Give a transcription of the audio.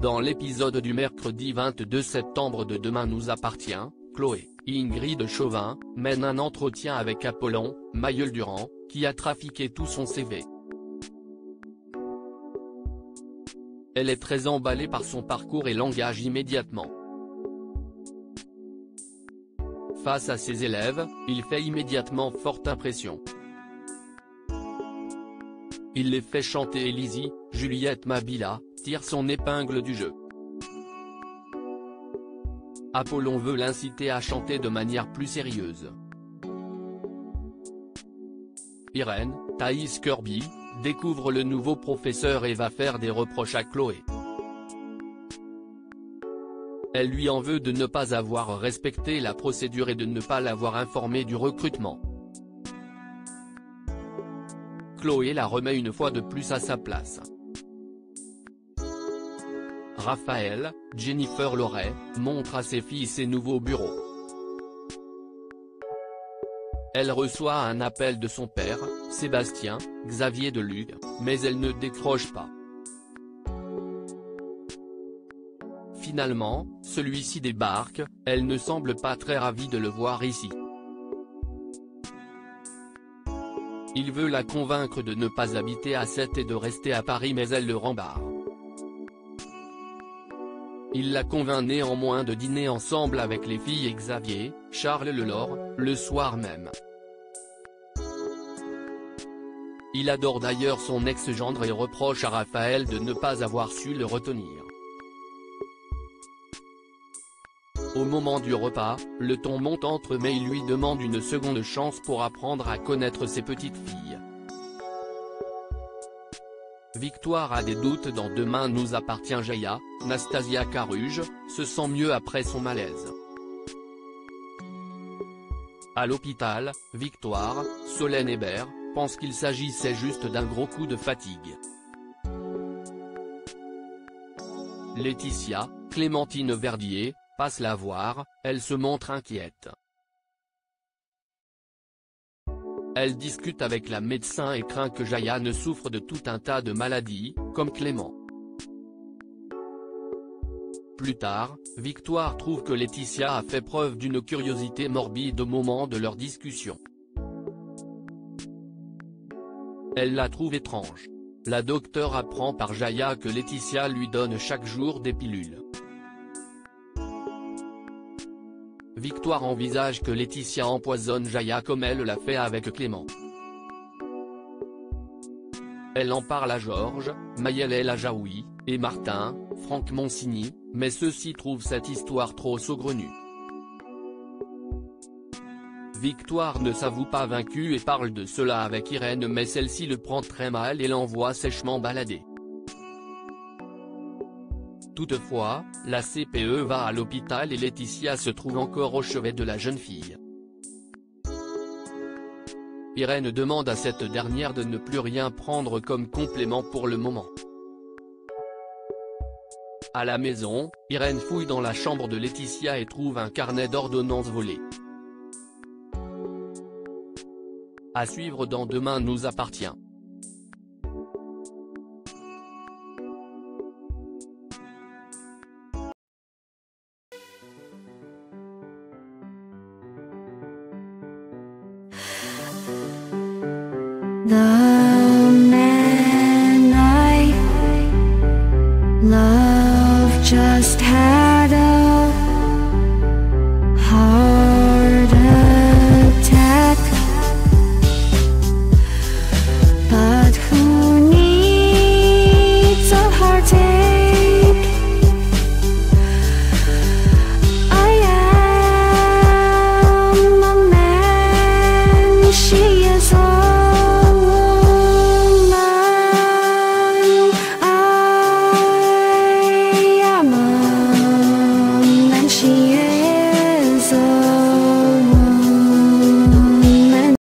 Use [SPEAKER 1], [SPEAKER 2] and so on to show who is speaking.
[SPEAKER 1] Dans l'épisode du mercredi 22 septembre de Demain nous appartient, Chloé, Ingrid Chauvin, mène un entretien avec Apollon, Mailleul-Durand, qui a trafiqué tout son CV. Elle est très emballée par son parcours et l'engage immédiatement. Face à ses élèves, il fait immédiatement forte impression. Il les fait chanter et Lizzie, Juliette Mabila, tire son épingle du jeu. Apollon veut l'inciter à chanter de manière plus sérieuse. Irène, Thaïs Kirby, découvre le nouveau professeur et va faire des reproches à Chloé. Elle lui en veut de ne pas avoir respecté la procédure et de ne pas l'avoir informé du recrutement. Chloé la remet une fois de plus à sa place. Raphaël, Jennifer Loret, montre à ses filles ses nouveaux bureaux. Elle reçoit un appel de son père, Sébastien, Xavier Delugue, mais elle ne décroche pas. Finalement, celui-ci débarque, elle ne semble pas très ravie de le voir ici. Il veut la convaincre de ne pas habiter à Sète et de rester à Paris mais elle le rembarre. Il la convainc néanmoins de dîner ensemble avec les filles et Xavier, Charles Lelore, le soir même. Il adore d'ailleurs son ex-gendre et reproche à Raphaël de ne pas avoir su le retenir. Au moment du repas, le ton monte entre eux mais il lui demande une seconde chance pour apprendre à connaître ses petites filles. Victoire a des doutes dans Demain nous appartient. Jaya, Nastasia Caruge, se sent mieux après son malaise. À l'hôpital, Victoire, Solène Hébert, pense qu'il s'agissait juste d'un gros coup de fatigue. Laetitia, Clémentine Verdier, passe la voir, elle se montre inquiète. Elle discute avec la médecin et craint que Jaya ne souffre de tout un tas de maladies, comme Clément. Plus tard, Victoire trouve que Laetitia a fait preuve d'une curiosité morbide au moment de leur discussion. Elle la trouve étrange. La docteure apprend par Jaya que Laetitia lui donne chaque jour des pilules. Victoire envisage que Laetitia empoisonne Jaya comme elle l'a fait avec Clément. Elle en parle à Georges, Maëlle El Ajaoui, et Martin, Franck Monsigny, mais ceux-ci trouvent cette histoire trop saugrenue. Victoire ne s'avoue pas vaincue et parle de cela avec Irène mais celle-ci le prend très mal et l'envoie sèchement balader. Toutefois, la CPE va à l'hôpital et Laetitia se trouve encore au chevet de la jeune fille. Irène demande à cette dernière de ne plus rien prendre comme complément pour le moment. À la maison, Irène fouille dans la chambre de Laetitia et trouve un carnet d'ordonnances volé. À suivre dans Demain nous appartient.
[SPEAKER 2] 나